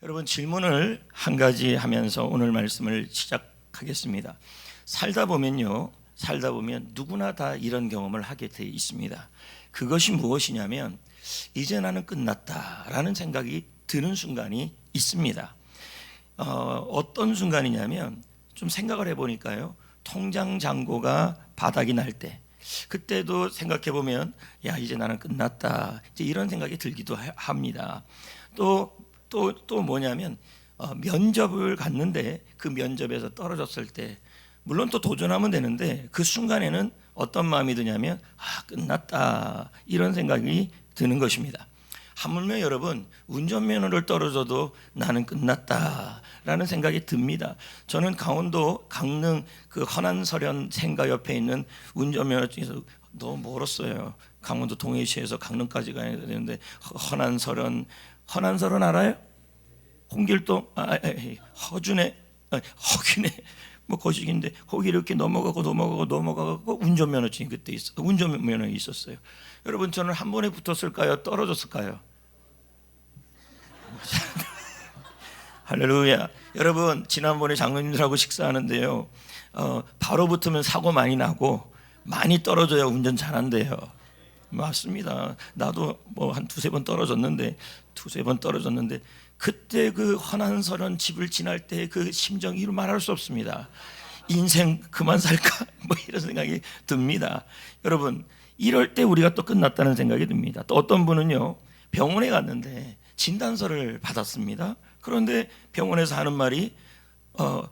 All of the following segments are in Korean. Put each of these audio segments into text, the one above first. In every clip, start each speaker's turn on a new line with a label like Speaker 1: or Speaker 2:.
Speaker 1: 여러분, 질문을 한 가지 하면서 오늘 말씀을 시작하겠습니다. 살다 보면 누구나 다 이런 경험을 하게 돼 있습니다. 그것이 무엇이냐면 이제 나는 끝났다라는 생각이 드는 순간이 있습니다. 어떤 순간이냐면 좀 생각을 해보니까요, 통장 잔고가 바닥이 날 때, 그때도 생각해 보면 야, 이제 나는 끝났다, 이제 이런 생각이 들기도 합니다. 또 뭐냐면 면접을 갔는데 그 면접에서 떨어졌을 때, 물론 또 도전하면 되는데 그 순간에는 어떤 마음이 드냐면 끝났다, 이런 생각이 드는 것입니다. 하물며 여러분, 운전면허를 떨어져도 나는 끝났다라는 생각이 듭니다. 저는 강원도 강릉 그 헌안설현 생가 옆에 있는 운전면허증에서 너무 멀었어요. 강원도 동해시에서 강릉까지 가야 되는데 헌안설현 알아요? 홍길동 허균에 뭐 거식인데 거기 이렇게 넘어가고 운전면허증이 그때 운전면허 있었어요. 여러분, 저는 한 번에 붙었을까요? 떨어졌을까요? 할렐루야. 여러분, 지난번에 장로님들하고 식사하는데요, 바로 붙으면 사고 많이 나고 많이 떨어져야 운전 잘한대요. 맞습니다. 나도 뭐 한 두세 번 떨어졌는데 그때 그 헌안설현 집을 지날 때 그 심정 이루 말할 수 없습니다. 인생 그만 살까? 뭐 이런 생각이 듭니다. 여러분, 이럴 때 우리가 또 끝났다는 생각이 듭니다. 또 어떤 분은요, 병원에 갔는데 진단서를 받았습니다. 그런데 병원에서 하는 말이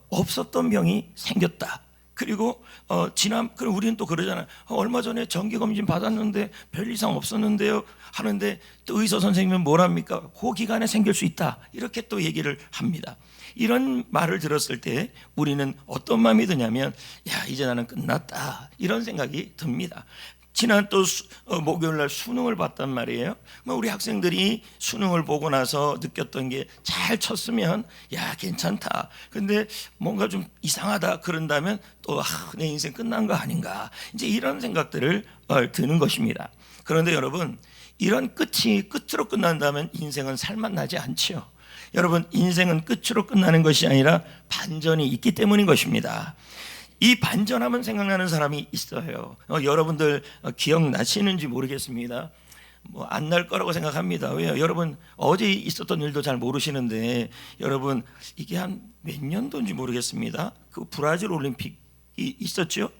Speaker 1: 없었던 병이 생겼다. 그리고 그럼 우리는 또 그러잖아요. 얼마 전에 정기검진 받았는데 별 이상 없었는데요 하는데, 또 의사 선생님은 뭐랍니까? 그 기간에 생길 수 있다, 이렇게 또 얘기를 합니다. 이런 말을 들었을 때 우리는 어떤 마음이 드냐면 야, 이제 나는 끝났다, 이런 생각이 듭니다. 지난 또 목요일날 수능을 봤단 말이에요. 우리 학생들이 수능을 보고 나서 느꼈던 게, 잘 쳤으면 야, 괜찮다, 근데 뭔가 좀 이상하다 그런다면 또 내 인생 끝난 거 아닌가, 이제 이런 생각들을 드는 것입니다. 그런데 여러분, 이런 끝으로 끝난다면 인생은 살맛나지 않지요. 여러분, 인생은 끝으로 끝나는 것이 아니라 반전이 있기 때문인 것입니다. 이 반전하면 생각나는 사람이 있어요. 여러분들 기억나시는지 모르겠습니다. 뭐 안 날 거라고 생각합니다. 왜요? 여러분, 어제 있었던 일도 잘 모르시는데, 여러분, 이게 한 몇 년도인지 모르겠습니다. 그 브라질 올림픽이 있었죠?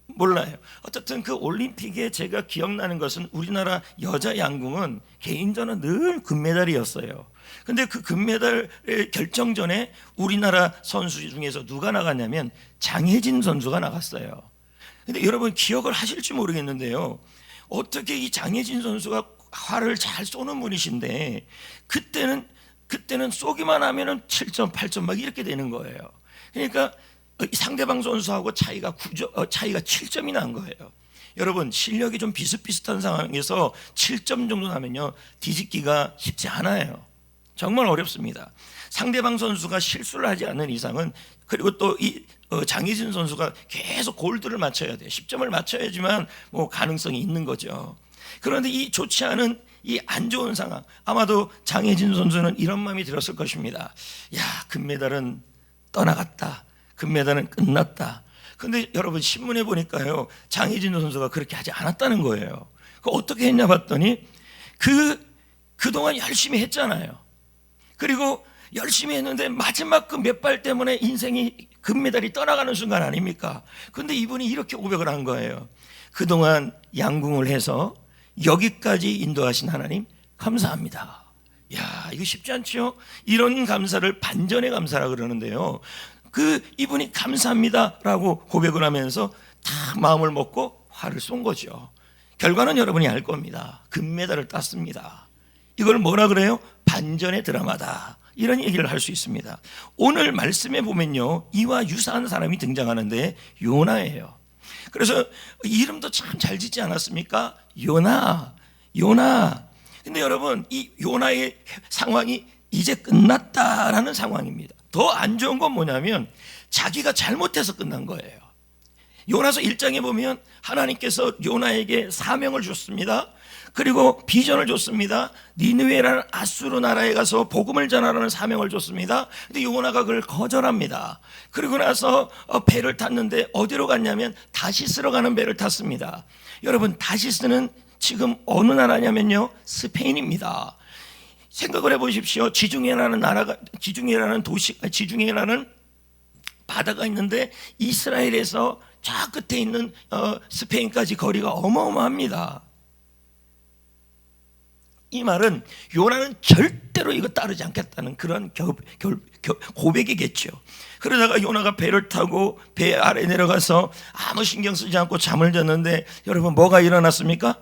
Speaker 1: 몰라요. 어쨌든 그 올림픽에 제가 기억나는 것은 우리나라 여자 양궁은 개인전은 늘 금메달이었어요. 근데 그 금메달 결정전에 우리나라 선수 중에서 누가 나갔냐면 장혜진 선수가 나갔어요. 근데 여러분, 기억을 하실지 모르겠는데요, 어떻게 이 장혜진 선수가 활을 잘 쏘는 분이신데 그때는 쏘기만 하면은 7점, 8점 막 이렇게 되는 거예요. 그러니까 상대방 선수하고 차이가 7점이 난 거예요. 여러분, 실력이 좀 비슷비슷한 상황에서 7점 정도 나면요, 뒤집기가 쉽지 않아요. 정말 어렵습니다. 상대방 선수가 실수를 하지 않는 이상은, 그리고 또 이 장희진 선수가 계속 골드를 맞춰야 돼요. 10점을 맞춰야지만 뭐 가능성이 있는 거죠. 그런데 이 좋지 않은 이 안 좋은 상황, 아마도 장혜진 선수는 이런 마음이 들었을 것입니다. 야, 금메달은 떠나갔다, 금메달은 끝났다. 근데 여러분, 신문에 보니까요, 장혜진 선수가 그렇게 하지 않았다는 거예요. 어떻게 했냐 봤더니 그동안 열심히 했잖아요. 그리고 열심히 했는데 마지막 그 몇 발 때문에 인생이 금메달이 떠나가는 순간 아닙니까? 근데 이분이 이렇게 고백을 한 거예요. 그동안 양궁을 해서 여기까지 인도하신 하나님 감사합니다. 야, 이거 쉽지 않죠? 이런 감사를 반전의 감사라 그러는데요, 이분이 감사합니다라고 고백을 하면서 다 마음을 먹고 활을 쏜 거죠. 결과는 여러분이 알 겁니다. 금메달을 땄습니다. 이걸 뭐라 그래요? 반전의 드라마다, 이런 얘기를 할 수 있습니다. 오늘 말씀에 보면요, 이와 유사한 사람이 등장하는데 요나예요. 그래서 이름도 참 잘 짓지 않았습니까? 요나. 근데 여러분, 이 요나의 상황이 이제 끝났다라는 상황입니다. 더 안 좋은 건 뭐냐면 자기가 잘못해서 끝난 거예요. 요나서 1장에 보면 하나님께서 요나에게 사명을 줬습니다. 그리고 비전을 줬습니다. 니느웨라는 아수르 나라에 가서 복음을 전하라는 사명을 줬습니다. 근데 요나가 그걸 거절합니다. 그리고 나서 배를 탔는데 어디로 갔냐면 다시스로 가는 배를 탔습니다. 여러분, 다시스는 지금 어느 나라냐면요, 스페인입니다. 생각을 해보십시오. 지중해라는 바다가 있는데 이스라엘에서 저 끝에 있는 스페인까지 거리가 어마어마합니다. 이 말은 요나는 절대로 이거 따르지 않겠다는 그런 고백이겠죠. 그러다가 요나가 배를 타고 배 아래 내려가서 아무 신경 쓰지 않고 잠을 잤는데, 여러분, 뭐가 일어났습니까?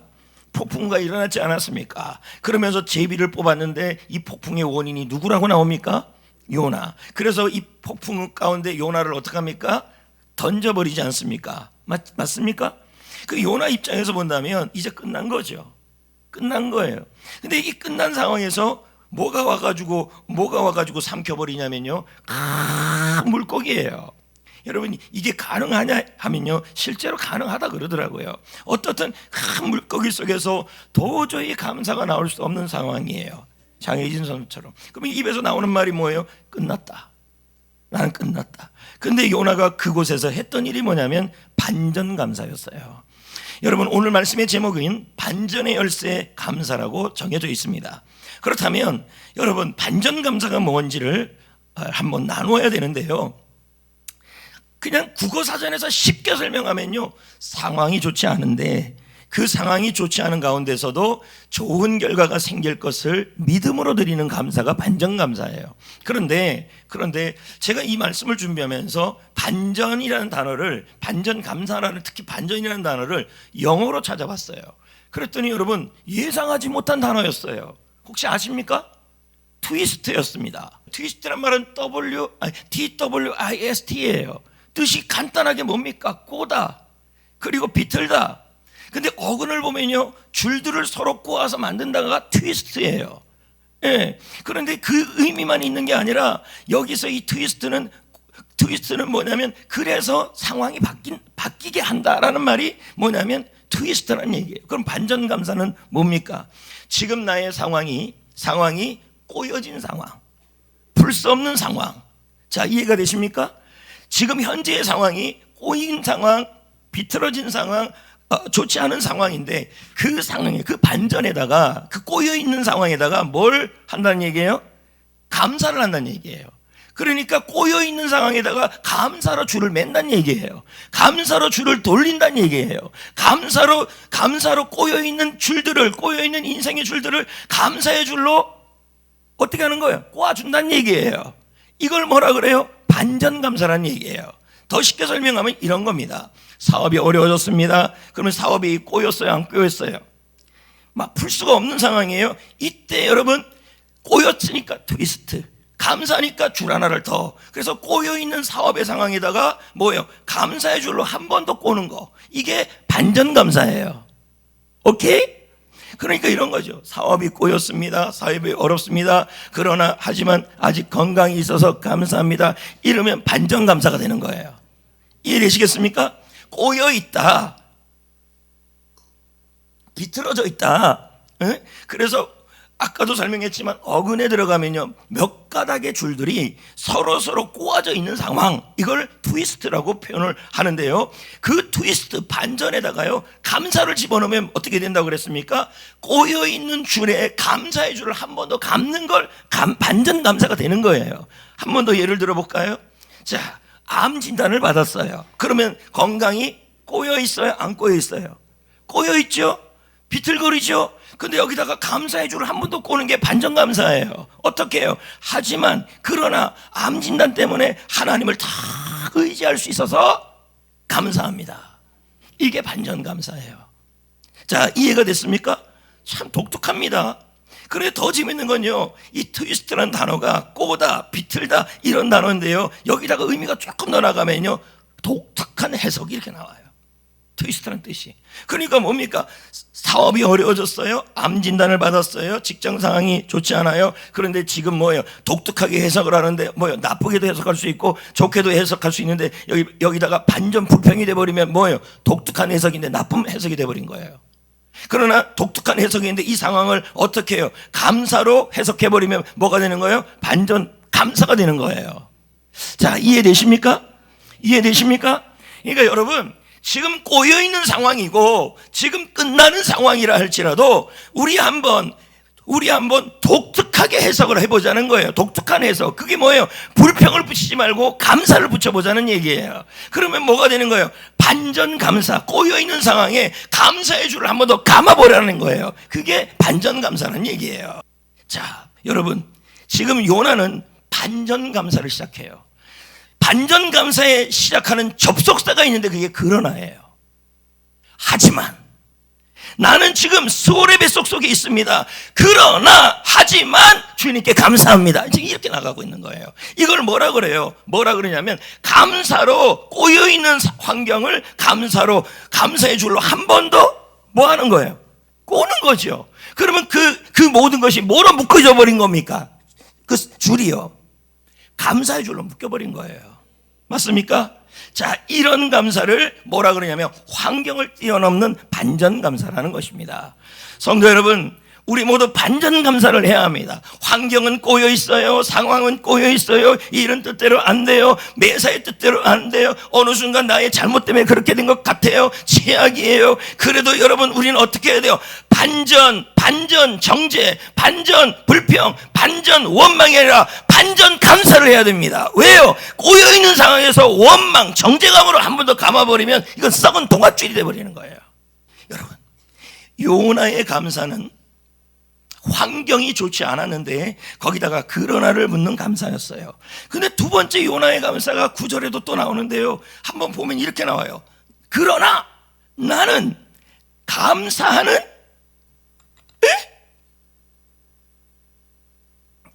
Speaker 1: 폭풍과 일어났지 않았습니까? 그러면서 제비를 뽑았는데 이 폭풍의 원인이 누구라고 나옵니까? 요나. 그래서 이 폭풍 가운데 요나를 어떻게 합니까? 던져버리지 않습니까? 맞습니까? 그 요나 입장에서 본다면 이제 끝난 거죠. 끝난 거예요. 근데 이 끝난 상황에서 뭐가 와가지고 삼켜버리냐면요, 물고기예요. 여러분, 이게 가능하냐 하면요, 실제로 가능하다 그러더라고요. 어떻든 큰 물고기 속에서 도저히 감사가 나올 수 없는 상황이에요. 장혜진 선수처럼. 그러면 입에서 나오는 말이 뭐예요? 끝났다. 나는 끝났다. 근데 요나가 그곳에서 했던 일이 뭐냐면 반전감사였어요. 여러분, 오늘 말씀의 제목은 반전의 열쇠 감사라고 정해져 있습니다. 그렇다면 여러분, 반전감사가 뭔지를 한번 나누어야 되는데요, 그냥 국어사전에서 쉽게 설명하면요, 상황이 좋지 않은데 그 상황이 좋지 않은 가운데서도 좋은 결과가 생길 것을 믿음으로 드리는 감사가 반전감사예요. 그런데 제가 이 말씀을 준비하면서 반전이라는 단어를, 반전감사라는, 특히 반전이라는 단어를 영어로 찾아봤어요. 그랬더니 여러분, 예상하지 못한 단어였어요. 혹시 아십니까? 트위스트였습니다. 트위스트란 말은 TWIST예요. 뜻이 간단하게 뭡니까? 꼬다, 그리고 비틀다. 근데 어근을 보면요, 줄들을 서로 꼬아서 만든다가 트위스트예요. 예. 그런데 그 의미만 있는 게 아니라 여기서 이 트위스트는 뭐냐면, 그래서 상황이 바뀌게 한다라는 말이 뭐냐면 트위스트라는 얘기예요. 그럼 반전감사는 뭡니까? 지금 나의 상황이 꼬여진 상황, 풀 수 없는 상황. 자, 이해가 되십니까? 지금 현재의 상황이 꼬인 상황, 비틀어진 상황, 좋지 않은 상황인데 그 상황에, 그 반전에다가, 그 꼬여있는 상황에다가 뭘 한다는 얘기예요? 감사를 한다는 얘기예요. 그러니까 꼬여있는 상황에다가 감사로 줄을 맨다는 얘기예요. 감사로 줄을 돌린다는 얘기예요. 감사로 꼬여있는 인생의 줄들을 감사의 줄로 어떻게 하는 거예요? 꼬아준다는 얘기예요. 이걸 뭐라 그래요? 반전감사라는 얘기예요. 더 쉽게 설명하면 이런 겁니다. 사업이 어려워졌습니다. 그러면 사업이 꼬였어요, 안 꼬였어요? 막 풀 수가 없는 상황이에요. 이때 여러분, 꼬였으니까 트위스트, 감사니까 줄 하나를 더. 그래서 꼬여있는 사업의 상황에다가 뭐예요? 감사의 줄로 한 번 더 꼬는 거. 이게 반전감사예요. 오케이? 그러니까 이런 거죠. 사업이 꼬였습니다. 사업이 어렵습니다. 하지만 아직 건강이 있어서 감사합니다. 이러면 반전감사가 되는 거예요. 이해되시겠습니까? 꼬여있다, 비틀어져 있다. 그래서 아까도 설명했지만 어근에 들어가면요, 몇 가닥의 줄들이 서로 꼬아져 있는 상황, 이걸 트위스트라고 표현을 하는데요, 그 트위스트, 반전에다가요, 감사를 집어넣으면 어떻게 된다고 그랬습니까? 꼬여있는 줄에 감사의 줄을 한 번 더 감는 걸 반전 감사가 되는 거예요. 한 번 더 예를 들어볼까요? 자, 암 진단을 받았어요. 그러면 건강이 꼬여있어요, 안 꼬여있어요? 꼬여있죠? 비틀거리죠? 근데 여기다가 감사의 줄을 한 번 더 꼬는 게 반전감사예요. 어떻게 해요? 하지만 그러나 암 진단 때문에 하나님을 다 의지할 수 있어서 감사합니다. 이게 반전감사예요. 자, 이해가 됐습니까? 참 독특합니다. 그런데 더 재밌는 건요, 이 트위스트라는 단어가 꼬다, 비틀다 이런 단어인데요, 여기다가 의미가 조금 더 나가면요, 독특한 해석이 이렇게 나와요. 트위스트라는 뜻이. 그러니까 뭡니까? 사업이 어려워졌어요. 암 진단을 받았어요. 직장 상황이 좋지 않아요. 그런데 지금 뭐예요? 독특하게 해석을 하는데 뭐예요? 나쁘게도 해석할 수 있고 좋게도 해석할 수 있는데 여기다가 반전 불평이 돼버리면 뭐예요? 독특한 해석인데 나쁜 해석이 돼버린 거예요. 그러나 독특한 해석인데 이 상황을 어떻게 해요? 감사로 해석해버리면 뭐가 되는 거예요? 반전 감사가 되는 거예요. 자, 이해되십니까? 이해되십니까? 그러니까 여러분, 지금 꼬여있는 상황이고 지금 끝나는 상황이라 할지라도 우리 한번 독특하게 해석을 해보자는 거예요. 독특한 해석. 그게 뭐예요? 불평을 붙이지 말고 감사를 붙여보자는 얘기예요. 그러면 뭐가 되는 거예요? 반전 감사. 꼬여있는 상황에 감사의 줄을 한 번 더 감아보라는 거예요. 그게 반전 감사라는 얘기예요. 자, 여러분, 지금 요나는 반전 감사를 시작해요. 반전 감사에 시작하는 접속사가 있는데 그게 그러나예요. 하지만 나는 지금 스올의 뱃속 속에 있습니다. 그러나 하지만 주님께 감사합니다. 지금 이렇게 나가고 있는 거예요. 이걸 뭐라 그래요? 뭐라 그러냐면 감사로 꼬여있는 환경을 감사의 줄로 한 번 더 뭐 하는 거예요? 꼬는 거죠. 그러면 그 모든 것이 뭐로 묶어져 버린 겁니까? 그 줄이요. 감사의 줄로 묶여버린 거예요. 맞습니까? 자, 이런 감사를 뭐라 그러냐면 환경을 뛰어넘는 반전 감사라는 것입니다. 성도 여러분, 우리 모두 반전 감사를 해야 합니다. 환경은 꼬여 있어요. 상황은 꼬여 있어요. 일은 뜻대로 안 돼요. 매사의 뜻대로 안 돼요. 어느 순간 나의 잘못 때문에 그렇게 된 것 같아요. 최악이에요. 그래도 여러분, 우리는 어떻게 해야 돼요? 반전 정죄, 반전 불평, 반전 원망이 아니라 반전 감사를 해야 됩니다. 왜요? 꼬여있는 상황에서 원망, 정죄감으로 한 번 더 감아버리면 이건 썩은 동아줄이 돼버리는 거예요. 여러분, 요나의 감사는 환경이 좋지 않았는데 거기다가 그러나를 묻는 감사였어요. 근데 두 번째 요나의 감사가 9절에도 또 나오는데요, 한번 보면 이렇게 나와요. 그러나 나는 감사하는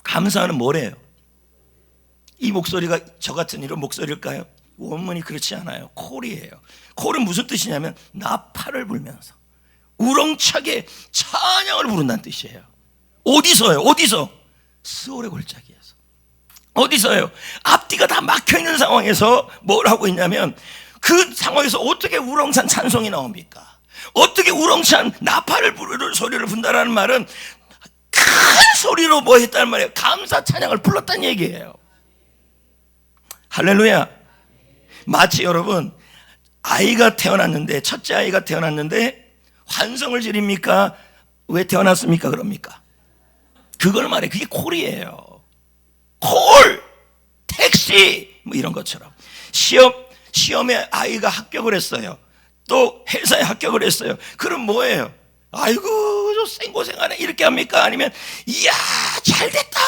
Speaker 1: 감사하는 뭐래요? 이 목소리가 저 같은 이런 목소리일까요? 원문이 그렇지 않아요. 콜이에요. 콜은 무슨 뜻이냐면 나팔을 불면서 우렁차게 찬양을 부른다는 뜻이에요. 어디서요? 어디서? 스올의 골짜기에서. 어디서요? 앞뒤가 다 막혀있는 상황에서 뭘 하고 있냐면 그 상황에서 어떻게 우렁찬 찬송이 나옵니까? 어떻게 우렁찬 나팔을 부르는 소리를 분다라는 말은 큰 소리로 뭐 했단 말이에요? 감사 찬양을 불렀다는 얘기예요. 할렐루야. 마치 여러분, 아이가 태어났는데, 첫째 아이가 태어났는데 환성을 지릅니까? 왜 태어났습니까? 그럽니까? 그걸 말해. 그게 콜이에요. 콜, 택시 뭐 이런 것처럼. 시험에 아이가 합격을 했어요. 또 회사에 합격을 했어요. 그럼 뭐예요? 아이고 저 생고생하네 이렇게 합니까? 아니면 이야 잘됐다,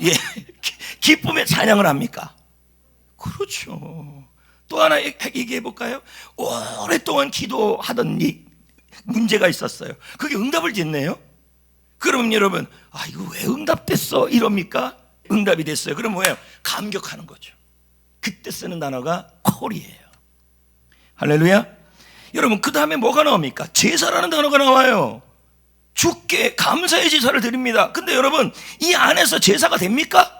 Speaker 1: 예, 기쁨의 찬양을 합니까? 그렇죠. 또 하나 얘기해 볼까요? 오랫동안 기도하던 문제가 있었어요. 그게 응답을 짓네요. 그러면 여러분, 이거 왜 응답됐어? 이럽니까? 응답이 됐어요. 그럼 뭐예요? 감격하는 거죠. 그때 쓰는 단어가 콜이에요. 할렐루야. 여러분, 그 다음에 뭐가 나옵니까? 제사라는 단어가 나와요. 주께 감사의 제사를 드립니다. 근데 여러분, 이 안에서 제사가 됩니까?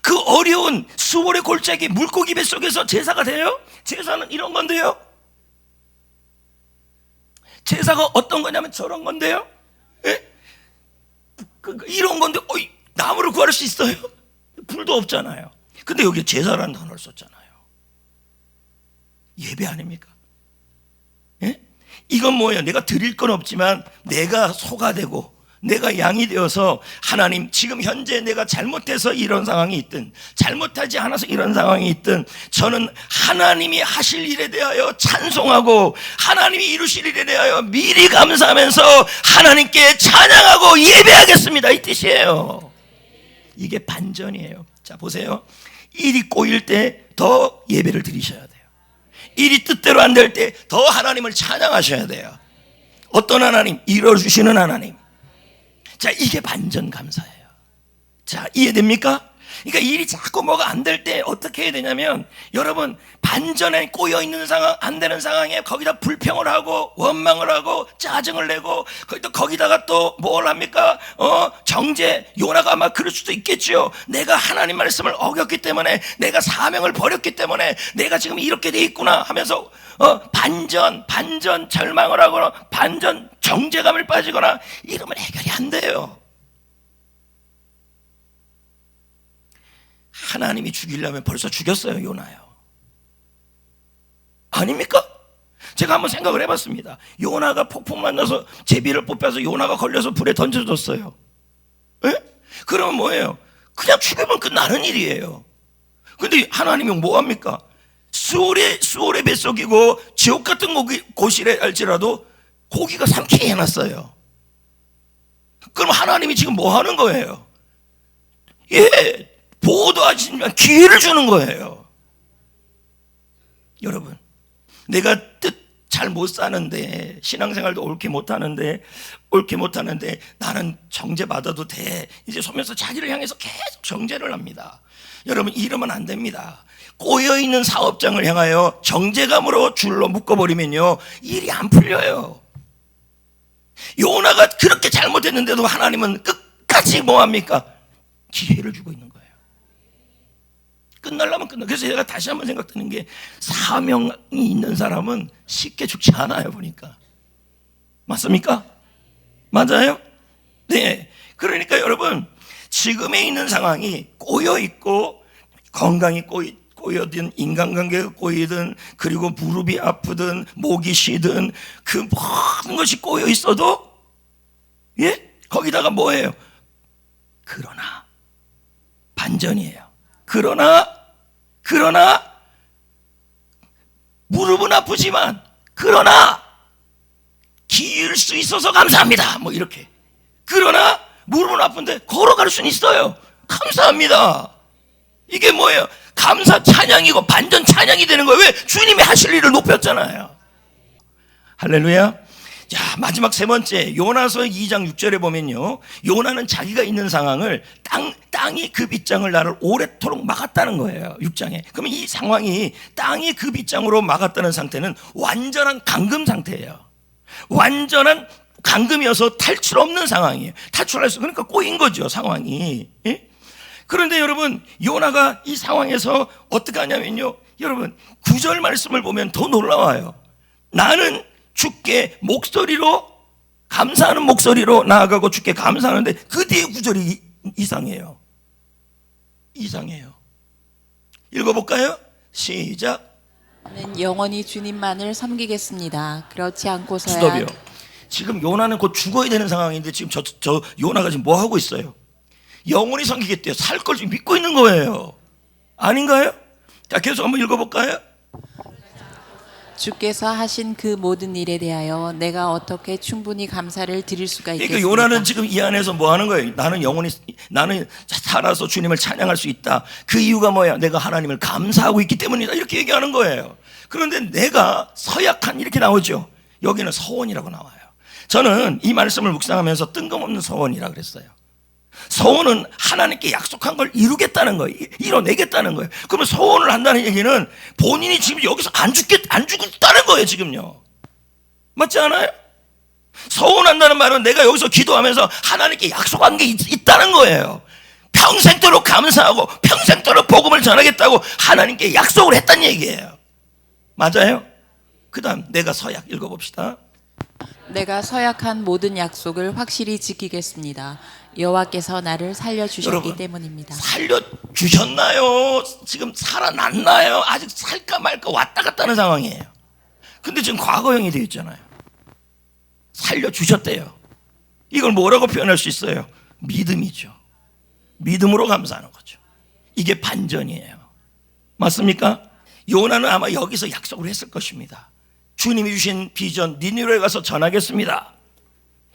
Speaker 1: 그 어려운 수월의 골짜기 물고기 뱃속에서 제사가 돼요? 제사는 이런 건데요. 제사가 어떤 거냐면 저런 건데요. 예? 이런 건데 나무를 구할 수 있어요? 불도 없잖아요. 근데 여기 제사라는 단어를 썼잖아요. 예배 아닙니까? 예? 이건 뭐예요? 내가 드릴 건 없지만 내가 소가 되고 내가 양이 되어서 하나님, 지금 현재 내가 잘못해서 이런 상황이 있든 잘못하지 않아서 이런 상황이 있든 저는 하나님이 하실 일에 대하여 찬송하고 하나님이 이루실 일에 대하여 미리 감사하면서 하나님께 찬양하고 예배하겠습니다, 이 뜻이에요. 이게 반전이에요. 자, 보세요. 일이 꼬일 때 더 예배를 드리셔야 돼요. 일이 뜻대로 안 될 때 더 하나님을 찬양하셔야 돼요. 어떤 하나님? 이뤄주시는 하나님. 자, 이게 반전 감사예요. 자, 이해됩니까? 그러니까 일이 자꾸 뭐가 안 될 때 어떻게 해야 되냐면, 여러분, 반전에 꼬여있는 상황, 안 되는 상황에 거기다 불평을 하고 원망을 하고 짜증을 내고 거기다가 또 뭘 합니까? 정죄. 요나가 아마 그럴 수도 있겠죠. 내가 하나님 말씀을 어겼기 때문에, 내가 사명을 버렸기 때문에 내가 지금 이렇게 돼 있구나 하면서 반전 절망을 하거나 반전 정죄감을 빠지거나 이러면 해결이 안 돼요. 하나님이 죽이려면 벌써 죽였어요, 요나요. 아닙니까? 제가 한번 생각을 해봤습니다. 요나가 폭풍 만나서 제비를 뽑혀서 요나가 걸려서 불에 던져졌어요. 에? 그러면 뭐예요? 그냥 죽이면 끝나는 일이에요. 근데 하나님이 뭐합니까? 수월의 뱃속이고 지옥 같은 곳이래 할지라도 고기가 삼키게 해놨어요. 그럼 하나님이 지금 뭐 하는 거예요? 예, 보호도 하시지만 기회를 주는 거예요. 여러분, 내가 뜻 잘 못 사는데, 신앙생활도 옳게 못하는데 나는 정죄받아도 돼, 이제 소면서 자기를 향해서 계속 정죄를 합니다. 여러분, 이러면 안 됩니다. 꼬여있는 사업장을 향하여 정죄감으로 줄로 묶어버리면요, 일이 안 풀려요. 요나가 그렇게 잘못했는데도 하나님은 끝까지 뭐합니까? 기회를 주고 있는 거예요. 끝날라면 끝나. 그래서 제가 다시 한번 생각드는 게, 사명이 있는 사람은 쉽게 죽지 않아요, 보니까. 맞습니까? 맞아요? 네. 그러니까 여러분, 지금에 있는 상황이 꼬여있고, 건강이 꼬여든, 인간관계가 꼬이든, 그리고 무릎이 아프든, 목이 쉬든, 그 모든 것이 꼬여있어도, 예? 거기다가 뭐예요? 그러나 반전이에요. 그러나 무릎은 아프지만, 그러나 기을 수 있어서 감사합니다, 뭐 이렇게. 그러나 무릎은 아픈데 걸어갈 수는 있어요. 감사합니다. 이게 뭐예요? 감사 찬양이고 반전 찬양이 되는 거예요. 왜? 주님이 하실 일을 높였잖아요. 할렐루야. 자, 마지막 세 번째, 요나서 2장 6절에 보면요, 요나는 자기가 있는 상황을 땅이 그 빗장을 나를 오래도록 막았다는 거예요. 6장에. 그러면 이 상황이 땅이 그 빗장으로 막았다는 상태는 완전한 감금 상태예요. 완전한 감금이어서 탈출 없는 상황이에요. 탈출할 수, 그러니까 꼬인 거죠, 상황이. 예? 그런데 여러분, 요나가 이 상황에서 어떻게 하냐면요, 여러분 9절 말씀을 보면 더 놀라워요. 나는 주께 목소리로, 감사하는 목소리로 나아가고 주께 감사하는데, 그 뒤에 구절이 이상해요. 읽어볼까요? 시작.
Speaker 2: 나는 영원히 주님만을 섬기겠습니다. 그렇지 않고서야.
Speaker 1: 스톱이요. 지금 요나는 곧 죽어야 되는 상황인데, 지금 저 요나가 지금 뭐 하고 있어요? 영원히 섬기겠대요. 살 걸 지금 믿고 있는 거예요. 아닌가요? 자, 계속 한번 읽어볼까요?
Speaker 2: 주께서 하신 그 모든 일에 대하여 내가 어떻게 충분히 감사를 드릴 수가 있겠습니까?
Speaker 1: 그러니까 요나는 지금 이 안에서 뭐 하는 거예요? 나는 살아서 주님을 찬양할 수 있다. 그 이유가 뭐야? 내가 하나님을 감사하고 있기 때문이다. 이렇게 얘기하는 거예요. 그런데 내가 서약한, 이렇게 나오죠. 여기는 서원이라고 나와요. 저는 이 말씀을 묵상하면서 뜬금없는 서원이라고 그랬어요. 서원은 하나님께 약속한 걸 이루겠다는 거예요. 이뤄내겠다는 거예요. 그러면 서원을 한다는 얘기는 본인이 지금 여기서 안 죽겠다는 거예요, 지금요. 맞지 않아요? 서원한다는 말은 내가 여기서 기도하면서 하나님께 약속한 게 있다는 거예요. 평생도록 감사하고 평생도록 복음을 전하겠다고 하나님께 약속을 했다는 얘기예요. 맞아요? 그 다음 내가 서약 읽어봅시다.
Speaker 2: 내가 서약한 모든 약속을 확실히 지키겠습니다. 여호와께서 나를 살려주셨기
Speaker 1: 여러분,
Speaker 2: 때문입니다.
Speaker 1: 살려주셨나요? 지금 살아났나요? 아직 살까 말까 왔다 갔다 하는 상황이에요. 근데 지금 과거형이 되어 있잖아요. 살려주셨대요. 이걸 뭐라고 표현할 수 있어요? 믿음이죠. 믿음으로 감사하는 거죠. 이게 반전이에요. 맞습니까? 요나는 아마 여기서 약속을 했을 것입니다. 주님이 주신 비전, 니느웨에 가서 전하겠습니다.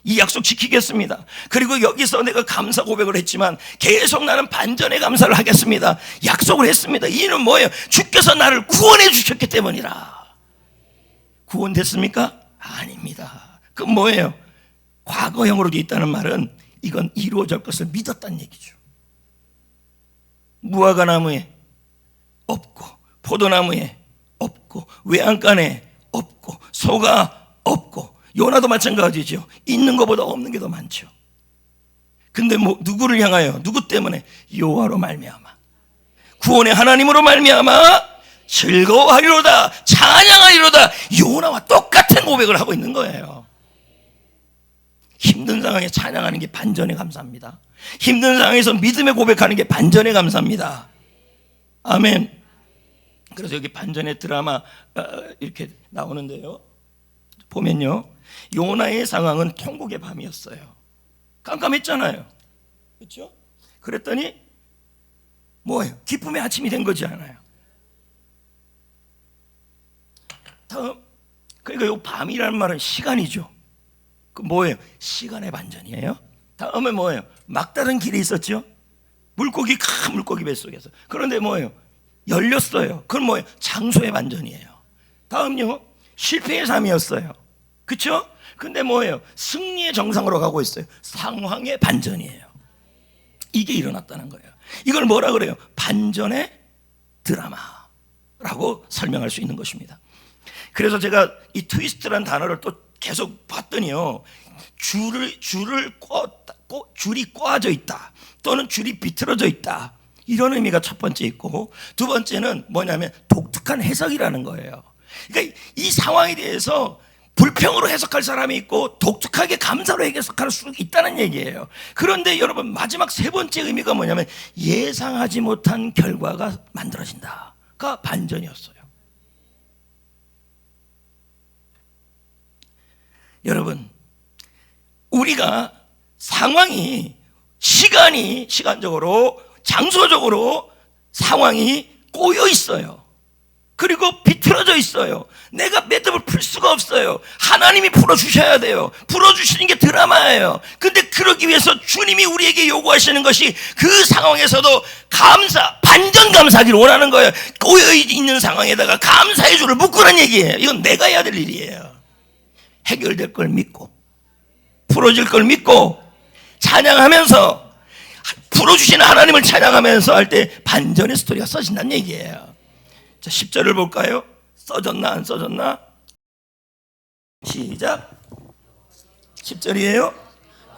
Speaker 1: 이 약속 지키겠습니다. 그리고 여기서 내가 감사 고백을 했지만 계속 나는 반전의 감사를 하겠습니다. 약속을 했습니다. 이는 뭐예요? 주께서 나를 구원해 주셨기 때문이라. 구원됐습니까? 아닙니다. 그건 뭐예요? 과거형으로 되어 있다는 말은 이건 이루어질 것을 믿었다는 얘기죠. 무화과 나무에 없고 포도나무에 없고 외양간에 없고 소가 없고 요나도 마찬가지죠. 있는 것보다 없는 게 더 많죠. 근데 뭐 누구를 향하여 누구 때문에 여호와로 말미암아 구원의 하나님으로 말미암아 즐거워하리로다 찬양하리로다 요나와 똑같은 고백을 하고 있는 거예요. 힘든 상황에 찬양하는 게 반전에 감사합니다. 힘든 상황에서 믿음의 고백하는 게 반전에 감사합니다. 아멘. 그래서 여기 반전의 드라마 이렇게 나오는데요. 보면요, 요나의 상황은 통곡의 밤이었어요. 깜깜했잖아요. 그렇죠? 그랬더니 뭐예요? 기쁨의 아침이 된 거지 않아요. 다음, 그러니까 요 밤이라는 말은 시간이죠. 그 뭐예요? 시간의 반전이에요. 다음에 뭐예요? 막다른 길이 있었죠. 물고기, 큰 물고기 뱃속에서. 그런데 뭐예요? 열렸어요. 그건 뭐예요? 장소의 반전이에요. 다음요, 실패의 삶이었어요. 그렇죠? 근데 뭐예요? 승리의 정상으로 가고 있어요. 상황의 반전이에요. 이게 일어났다는 거예요. 이걸 뭐라 그래요? 반전의 드라마라고 설명할 수 있는 것입니다. 그래서 제가 이 트위스트라는 단어를 또 계속 봤더니요, 줄이 꽈져 있다 또는 줄이 비틀어져 있다, 이런 의미가 첫 번째 있고, 두 번째는 뭐냐면 독특한 해석이라는 거예요. 그러니까 이 상황에 대해서 불평으로 해석할 사람이 있고 독특하게 감사로 해석할 수 있다는 얘기예요. 그런데 여러분, 마지막 세 번째 의미가 뭐냐면 예상하지 못한 결과가 만들어진다가 반전이었어요. 여러분, 우리가 상황이 시간적으로 장소적으로 상황이 꼬여 있어요. 그리고 비틀어져 있어요. 내가 매듭을 풀 수가 없어요. 하나님이 풀어주셔야 돼요. 풀어주시는 게 드라마예요. 근데 그러기 위해서 주님이 우리에게 요구하시는 것이 그 상황에서도 반전 감사하기를 원하는 거예요. 꼬여있는 상황에다가 감사의 줄을 묶으라는 얘기예요. 이건 내가 해야 될 일이에요. 해결될 걸 믿고 풀어질 걸 믿고 찬양하면서, 풀어주시는 하나님을 찬양하면서 할 때 반전의 스토리가 써진다는 얘기예요. 자, 10절을 볼까요? 써졌나 안 써졌나? 시작. 10절이에요.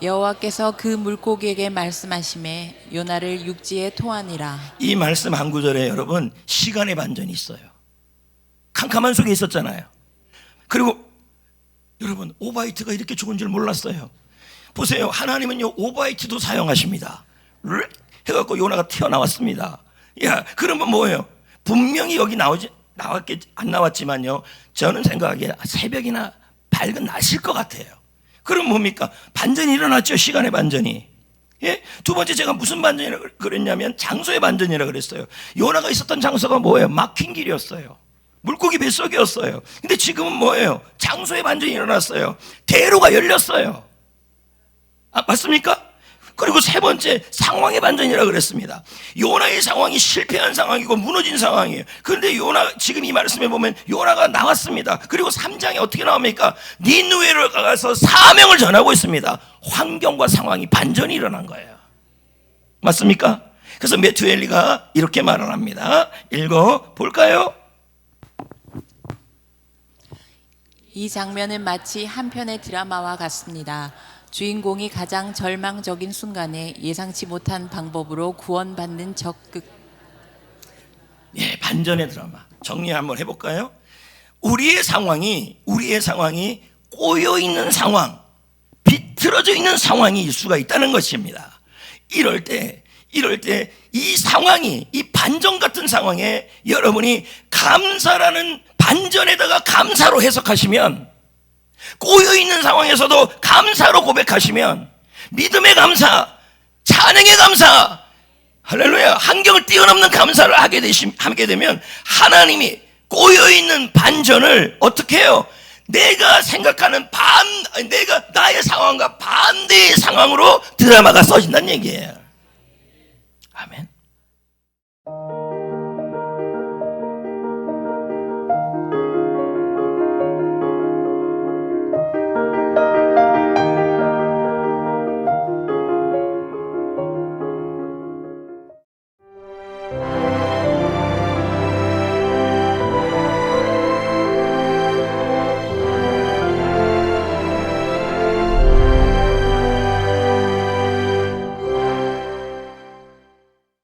Speaker 2: 여호와께서 그 물고기에게 말씀하시매 요나를 육지에 토하니라.
Speaker 1: 이 말씀 한 구절에 여러분 시간의 반전이 있어요. 캄캄한 속에 있었잖아요. 그리고 여러분, 오바이트가 이렇게 좋은 줄 몰랐어요. 보세요, 하나님은요 오바이트도 사용하십니다. 해갖고 요나가 튀어나왔습니다. 야, 그러면 뭐예요? 분명히 여기 안 나왔지만요, 저는 생각하기에 새벽이나 밝은 낮일 것 같아요. 그럼 뭡니까? 반전이 일어났죠. 시간의 반전이. 예? 두 번째, 제가 무슨 반전이라고 그랬냐면 장소의 반전이라고 그랬어요. 요나가 있었던 장소가 뭐예요? 막힌 길이었어요. 물고기 뱃속이었어요. 근데 지금은 뭐예요? 장소의 반전이 일어났어요. 대로가 열렸어요. 맞습니까? 그리고 세 번째, 상황의 반전이라고 그랬습니다. 요나의 상황이 실패한 상황이고 무너진 상황이에요. 그런데 지금 이 말씀에 보면 요나가 나왔습니다. 그리고 3장에 어떻게 나옵니까? 니느웨로 가서 사명을 전하고 있습니다. 환경과 상황이 반전이 일어난 거예요. 맞습니까? 그래서 메투엘리가 이렇게 말을 합니다. 읽어 볼까요?
Speaker 2: 이 장면은 마치 한 편의 드라마와 같습니다. 주인공이 가장 절망적인 순간에 예상치 못한 방법으로 구원받는 적극.
Speaker 1: 예, 반전의 드라마. 정리 한번 해볼까요? 우리의 상황이 꼬여 있는 상황, 비틀어져 있는 상황일 수가 있다는 것입니다. 이럴 때 이 상황이, 이 반전 같은 상황에 여러분이 감사라는 반전에다가 감사로 해석하시면, 꼬여있는 상황에서도 감사로 고백하시면, 믿음의 감사, 찬양의 감사, 할렐루야, 환경을 뛰어넘는 감사를 하게 되면 하나님이 꼬여있는 반전을 어떻게 해요? 내가 생각하는 내가 나의 상황과 반대의 상황으로 드라마가 써진다는 얘기예요. 아멘.